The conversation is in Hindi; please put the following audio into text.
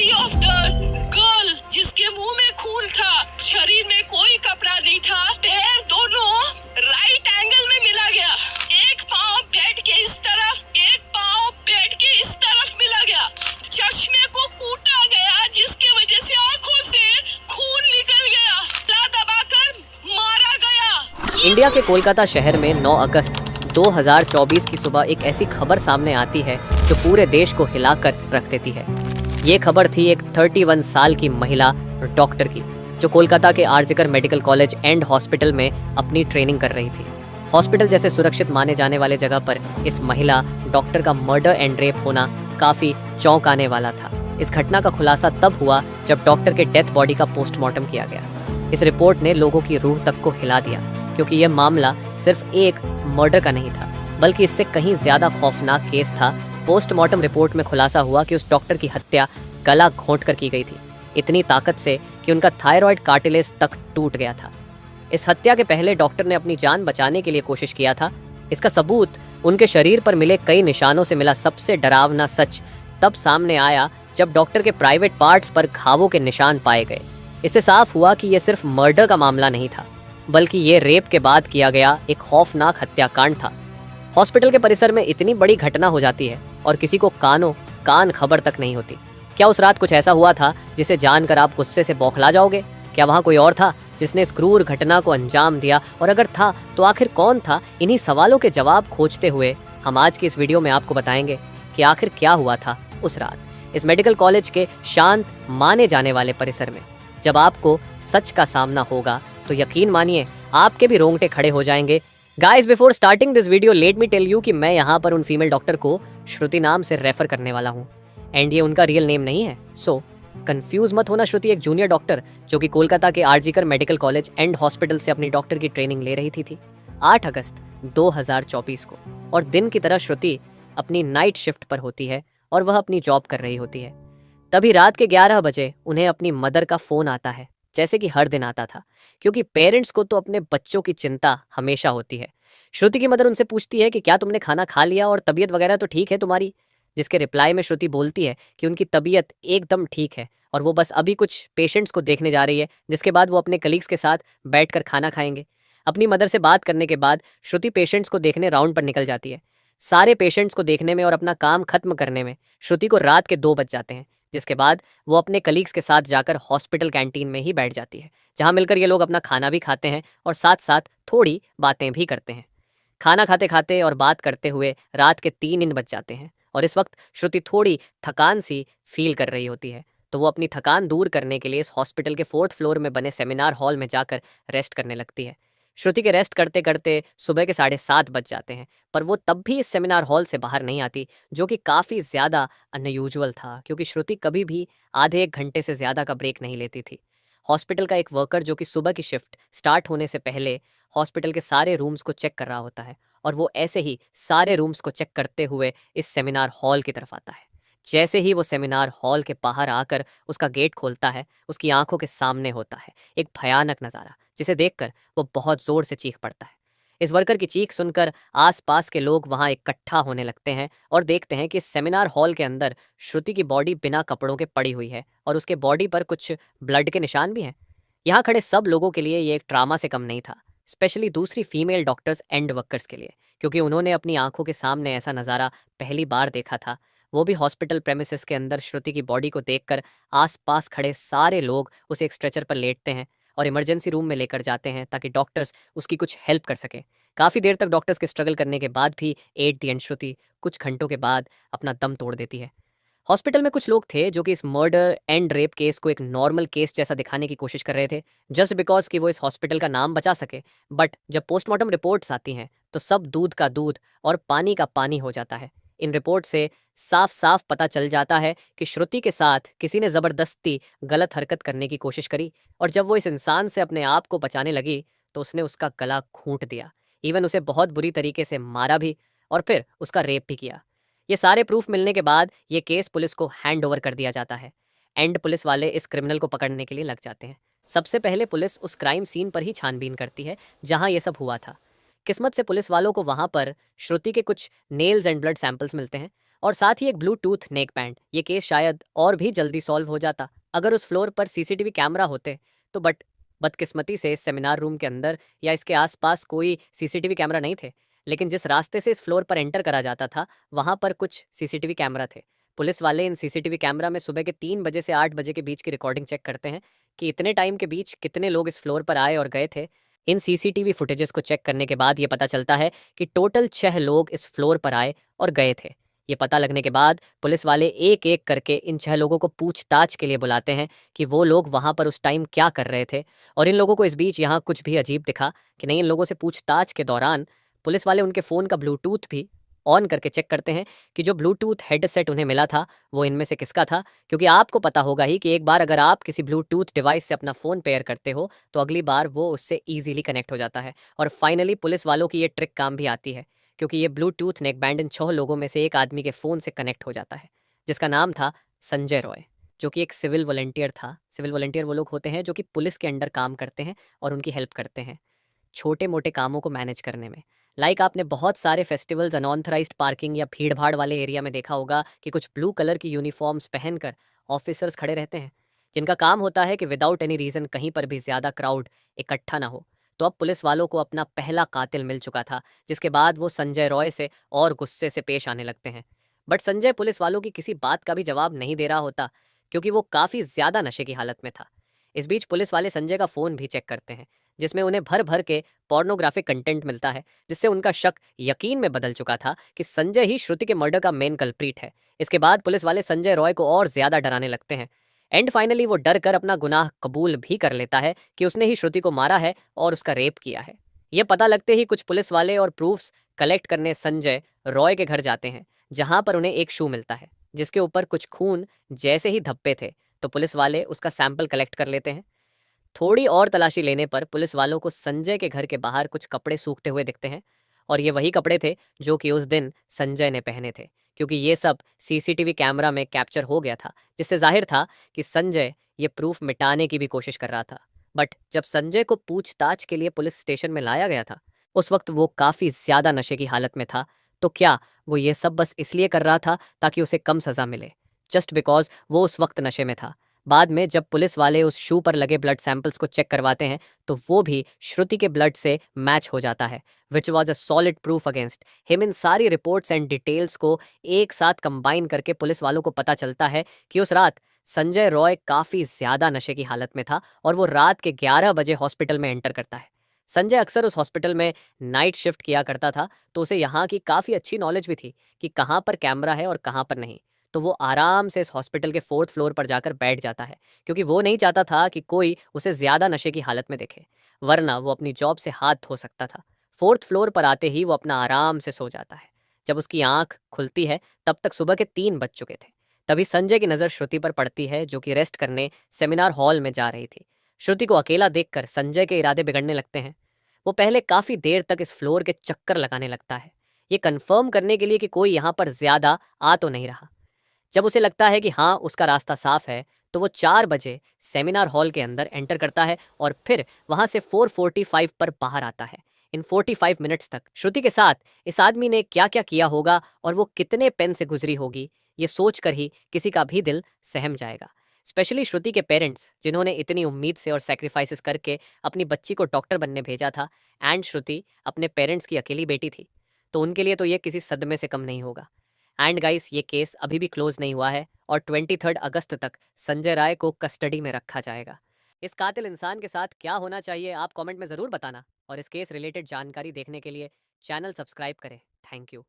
बॉडी ऑफ द गर्ल जिसके मुंह में खून था, शरीर में कोई कपड़ा नहीं था, पैर दोनों राइट एंगल में मिला गया, एक पाँव बेड के इस तरफ, एक पाँव बेड के इस तरफ मिला गया, चश्मे को कूटा गया जिसकी वजह से आंखों से खून निकल गया, गला दबाकर मारा गया। इंडिया के कोलकाता शहर में 9 अगस्त 2024 की सुबह एक ऐसी खबर सामने आती है जो पूरे देश को हिलाकर रख देती है। ये खबर थी एक 31 साल की महिला डॉक्टर की, जो कोलकाता के आरजिकर मेडिकल कॉलेज एंड हॉस्पिटल में अपनी ट्रेनिंग कर रही थी। हॉस्पिटल जैसे सुरक्षित माने जाने वाले जगह पर इस महिला डॉक्टर का मर्डर एंड रेप होना काफ़ी चौंकाने वाला था। इस घटना का खुलासा तब हुआ जब डॉक्टर के डेथ बॉडी का पोस्टमार्टम किया गया। इस रिपोर्ट ने लोगों की रूह तक को हिला दिया, क्योंकि यह मामला सिर्फ एक मर्डर का नहीं था, बल्कि इससे कहीं ज़्यादा खौफनाक केस था। पोस्टमार्टम रिपोर्ट में खुलासा हुआ कि उस डॉक्टर की हत्या गला घोंटकर की गई थी, इतनी ताकत से कि उनका थायराइड कार्टिलेज तक टूट गया था। इस हत्या के पहले डॉक्टर ने अपनी जान बचाने के लिए कोशिश किया था। इसका सबूत उनके शरीर पर मिले कई निशानों से मिला। सबसे डरावना सच तब सामने आया जब डॉक्टर के प्राइवेट पार्ट्स पर घावों के निशान पाए गए। इससे साफ हुआ कि यह सिर्फ मर्डर का मामला नहीं था, बल्कि ये रेप के बाद किया गया एक खौफनाक हत्याकांड था। हॉस्पिटल के परिसर में इतनी बड़ी घटना हो जाती है और किसी को कान खबर तक नहीं होती। क्या उस रात कुछ ऐसा हुआ था जिसे जानकर आप गुस्से से बौखला जाओगे? क्या वहाँ कोई और था जिसने इस क्रूर घटना को अंजाम दिया, और अगर था तो आखिर कौन था? इन्हीं सवालों के जवाब खोजते हुए हम आज की इस वीडियो में आपको बताएंगे कि आखिर क्या हुआ था उस रात इस मेडिकल कॉलेज के शांत माने जाने वाले परिसर में। जब आपको सच का सामना होगा तो यकीन मानिए आपके भी रोंगटे खड़े हो जाएंगे। Guys, before starting this video let me tell you कि मैं यहाँ पर उन फीमेल डॉक्टर को श्रुति नाम से रेफर करने वाला हूँ, एंड ये उनका रियल नेम नहीं है, सो कंफ्यूज मत होना। श्रुति एक जूनियर डॉक्टर जो कि कोलकाता के आरजिकर मेडिकल कॉलेज एंड हॉस्पिटल से अपनी डॉक्टर की ट्रेनिंग ले रही थी 8 अगस्त 2024 को। और दिन की तरह श्रुति अपनी नाइट शिफ्ट पर होती है और वह अपनी जॉब कर रही होती है। तभी रात के 11 बजे उन्हें अपनी मदर का फ़ोन आता है, जैसे कि हर दिन आता था, क्योंकि पेरेंट्स को तो अपने बच्चों की चिंता हमेशा होती है। श्रुति की मदर उनसे पूछती है कि क्या तुमने खाना खा लिया और तबीयत वगैरह तो ठीक है तुम्हारी? जिसके रिप्लाई में श्रुति बोलती है कि उनकी तबीयत एकदम ठीक है और वो बस अभी कुछ पेशेंट्स को देखने जा रही है, जिसके बाद वो अपने कलीग्स के साथ बैठकर खाना खाएंगे। अपनी मदर से बात करने के बाद श्रुति पेशेंट्स को देखने राउंड पर निकल जाती है। सारे पेशेंट्स को देखने में और अपना काम खत्म करने में श्रुति को रात के 2 बज जाते हैं, जिसके बाद वो अपने कलीग्स के साथ जाकर हॉस्पिटल कैंटीन में ही बैठ जाती है, जहाँ मिलकर ये लोग अपना खाना भी खाते हैं और साथ साथ थोड़ी बातें भी करते हैं। खाना खाते खाते और बात करते हुए रात के 3 बज जाते हैं और इस वक्त श्रुति थोड़ी थकान सी फील कर रही होती है, तो वो अपनी थकान दूर करने के लिए इस हॉस्पिटल के 4th फ्लोर में बने सेमिनार हॉल में जाकर रेस्ट करने लगती है। श्रुति के रेस्ट करते करते सुबह के 7:30 बज जाते हैं, पर वो तब भी इस सेमिनार हॉल से बाहर नहीं आती, जो कि काफ़ी ज़्यादा अनयूजुअल था, क्योंकि श्रुति कभी भी आधे 1 घंटे से ज़्यादा का ब्रेक नहीं लेती थी। हॉस्पिटल का एक वर्कर जो कि सुबह की शिफ्ट स्टार्ट होने से पहले हॉस्पिटल के सारे रूम्स को चेक कर रहा होता है, और वो ऐसे ही सारे रूम्स को चेक करते हुए इस सेमिनार हॉल की तरफ आता है। जैसे ही वो सेमिनार हॉल के बाहर आकर उसका गेट खोलता है, उसकी आंखों के सामने होता है एक भयानक नज़ारा, जिसे देखकर वो बहुत ज़ोर से चीख पड़ता है। इस वर्कर की चीख सुनकर आसपास के लोग वहां इकट्ठा होने लगते हैं और देखते हैं कि सेमिनार हॉल के अंदर श्रुति की बॉडी बिना कपड़ों के पड़ी हुई है और उसके बॉडी पर कुछ ब्लड के निशान भी हैं। यहाँ खड़े सब लोगों के लिए ये एक ड्रामा से कम नहीं था, स्पेशली दूसरी फीमेल डॉक्टर्स एंड वर्कर्स के लिए, क्योंकि उन्होंने अपनी आंखों के सामने ऐसा नज़ारा पहली बार देखा था। वो भी हॉस्पिटल प्रेमिसेस के अंदर श्रुति की बॉडी को देखकर आसपास खड़े सारे लोग उसे एक स्ट्रेचर पर लेटते हैं और इमरजेंसी रूम में लेकर जाते हैं ताकि डॉक्टर्स उसकी कुछ हेल्प कर सकें। काफ़ी देर तक डॉक्टर्स के स्ट्रगल करने के बाद भी एट द एंड श्रुति कुछ घंटों के बाद अपना दम तोड़ देती है। हॉस्पिटल में कुछ लोग थे जो कि इस मर्डर एंड रेप केस को एक नॉर्मल केस जैसा दिखाने की कोशिश कर रहे थे, जस्ट बिकॉज कि वो इस हॉस्पिटल का नाम बचा सके। बट जब पोस्टमार्टम रिपोर्ट्स आती हैं तो सब दूध का दूध और पानी का पानी हो जाता है। इन रिपोर्ट से साफ साफ पता चल जाता है कि श्रुति के साथ किसी ने ज़बरदस्ती गलत हरकत करने की कोशिश करी, और जब वो इस इंसान से अपने आप को बचाने लगी तो उसने उसका गला घूंट दिया, इवन उसे बहुत बुरी तरीके से मारा भी और फिर उसका रेप भी किया। ये सारे प्रूफ मिलने के बाद ये केस पुलिस को हैंड ओवर कर दिया जाता है एंड पुलिस वाले इस क्रिमिनल को पकड़ने के लिए लग जाते हैं। सबसे पहले पुलिस उस क्राइम सीन पर ही छानबीन करती है जहां ये सब हुआ था। किस्मत से पुलिस वालों को वहां पर श्रुति के कुछ नेल्स एंड ब्लड सैंपल्स मिलते हैं, और साथ ही एक ब्लूटूथ नेक बैंड। ये केस शायद और भी जल्दी सॉल्व हो जाता अगर उस फ्लोर पर सीसीटीवी कैमरा होते तो। बट बदकिस्मती से इस सेमिनार रूम के अंदर या इसके आसपास कोई सीसीटीवी कैमरा नहीं थे। लेकिन जिस रास्ते से इस फ्लोर पर एंटर करा जाता था वहाँ पर कुछ सीसीटीवी कैमरा थे। पुलिस वाले इन सीसीटीवी कैमरा में सुबह के 3 बजे से 8 बजे के बीच की रिकॉर्डिंग चेक करते हैं कि इतने टाइम के बीच कितने लोग इस फ्लोर पर आए और गए थे। इन सीसीटीवी फुटेजेस को चेक करने के बाद ये पता चलता है कि टोटल 6 लोग इस फ्लोर पर आए और गए थे। ये पता लगने के बाद पुलिस वाले एक एक करके इन 6 लोगों को पूछताछ के लिए बुलाते हैं कि वो लोग वहाँ पर उस टाइम क्या कर रहे थे। और इन लोगों को इस बीच यहाँ कुछ भी अजीब दिखा कि नहीं। इन लोगों से पूछताछ के दौरान पुलिस वाले उनके फ़ोन का ब्लूटूथ भी ऑन करके चेक करते हैं कि जो ब्लूटूथ हेडसेट उन्हें मिला था वो इनमें से किसका था। क्योंकि आपको पता होगा ही कि एक बार अगर आप किसी ब्लूटूथ डिवाइस से अपना फ़ोन पेयर करते हो तो अगली बार वो उससे ईजिली कनेक्ट हो जाता है। और फाइनली पुलिस वालों की ये ट्रिक काम भी आती है क्योंकि ये ब्लूटूथ नेक बैंड इन 6 लोगों में से एक आदमी के फ़ोन से कनेक्ट हो जाता है जिसका नाम था संजय रॉय, जो कि एक सिविल वॉलंटियर था। सिविल वॉलंटियर वो लोग होते हैं जो कि पुलिस के अंडर काम करते हैं और उनकी हेल्प करते हैं छोटे मोटे कामों को मैनेज करने में। लाइक आपने बहुत सारे फेस्टिवल्स अनऑथराइज्ड पार्किंग या भीड़ भाड़ वाले एरिया में देखा होगा कि कुछ ब्लू कलर की यूनिफॉर्म्स पहनकर ऑफिसर्स खड़े रहते हैं जिनका काम होता है कि विदाउट एनी रीज़न कहीं पर भी ज़्यादा क्राउड इकट्ठा ना हो। तो अब पुलिस वालों को अपना पहला कातिल मिल चुका था जिसके बाद वो संजय रॉय से और गुस्से से पेश आने लगते हैं। बट संजय पुलिस वालों की किसी बात का भी जवाब नहीं दे रहा होता क्योंकि वो काफ़ी ज़्यादा नशे की हालत में था। इस बीच पुलिस वाले संजय का फ़ोन भी चेक करते हैं जिसमें उन्हें भर भर के पोर्नोग्राफिक कंटेंट मिलता है जिससे उनका शक यकीन में बदल चुका था कि संजय ही श्रुति के मर्डर का मेन कल्प्रीट है। इसके बाद पुलिस वाले संजय रॉय को और ज्यादा डराने लगते हैं। एंड फाइनली वो डर कर अपना गुनाह कबूल भी कर लेता है कि उसने ही श्रुति को मारा है और उसका रेप किया है। ये पता लगते ही कुछ पुलिस वाले और प्रूफ्स कलेक्ट करने संजय रॉय के घर जाते हैं जहां पर उन्हें एक शू मिलता है जिसके ऊपर कुछ खून जैसे ही धब्बे थे। तो पुलिस वाले उसका सैंपल कलेक्ट कर लेते हैं। थोड़ी और तलाशी लेने पर पुलिस वालों को संजय के घर के बाहर कुछ कपड़े सूखते हुए दिखते हैं और ये वही कपड़े थे जो कि उस दिन संजय ने पहने थे क्योंकि ये सब सीसीटीवी कैमरा में कैप्चर हो गया था जिससे जाहिर था कि संजय ये प्रूफ मिटाने की भी कोशिश कर रहा था। बट जब संजय को पूछताछ के लिए पुलिस स्टेशन में लाया गया था उस वक्त वो काफ़ी ज़्यादा नशे की हालत में था। तो क्या वो ये सब बस इसलिए कर रहा था ताकि उसे कम सज़ा मिले, जस्ट बिकॉज वो उस वक्त नशे में था? बाद में जब पुलिस वाले उस शू पर लगे ब्लड सैंपल्स को चेक करवाते हैं तो वो भी श्रुति के ब्लड से मैच हो जाता है which was a solid proof against him. इन सारी रिपोर्ट्स एंड डिटेल्स को एक साथ कंबाइन करके पुलिस वालों को पता चलता है कि उस रात संजय रॉय काफ़ी ज़्यादा नशे की हालत में था और वो रात के 11 बजे हॉस्पिटल में एंटर करता है। संजय अक्सर उस हॉस्पिटल में नाइट शिफ्ट किया करता था तो उसे यहाँ की काफ़ी अच्छी नॉलेज भी थी कि कहाँ पर कैमरा है और कहाँ पर नहीं। तो वो आराम से इस हॉस्पिटल के 4th फ्लोर पर जाकर बैठ जाता है क्योंकि वो नहीं चाहता था कि कोई उसे ज़्यादा नशे की हालत में देखे, वरना वो अपनी जॉब से हाथ धो सकता था। 4th फ्लोर पर आते ही वो अपना आराम से सो जाता है। जब उसकी आंख खुलती है तब तक सुबह के 3 बज चुके थे। तभी संजय की नज़र श्रुति पर पड़ती है जो कि रेस्ट करने सेमिनार हॉल में जा रही थी। श्रुति को अकेला देखकर संजय के इरादे बिगड़ने लगते हैं। वो पहले काफ़ी देर तक इस फ्लोर के चक्कर लगाने लगता है ये कंफर्म करने के लिए कि कोई यहाँ पर ज़्यादा आ तो नहीं रहा। जब उसे लगता है कि हाँ उसका रास्ता साफ है तो वो 4 बजे सेमिनार हॉल के अंदर एंटर करता है और फिर वहाँ से 4:45 पर बाहर आता है। इन 45 मिनट्स तक श्रुति के साथ इस आदमी ने क्या क्या किया होगा और वो कितने पेन से गुजरी होगी ये सोच कर ही किसी का भी दिल सहम जाएगा। स्पेशली श्रुति के पेरेंट्स जिन्होंने इतनी उम्मीद से और सेक्रीफाइसेस करके अपनी बच्ची को डॉक्टर बनने भेजा था एंड श्रुति अपने पेरेंट्स की अकेली बेटी थी तो उनके लिए तो ये किसी सदमे से कम नहीं होगा। एंड गाइस ये केस अभी भी क्लोज नहीं हुआ है और 23 अगस्त तक संजय राय को कस्टडी में रखा जाएगा। इस कातिल इंसान के साथ क्या होना चाहिए आप कमेंट में ज़रूर बताना और इस केस रिलेटेड जानकारी देखने के लिए चैनल सब्सक्राइब करें। Thank you.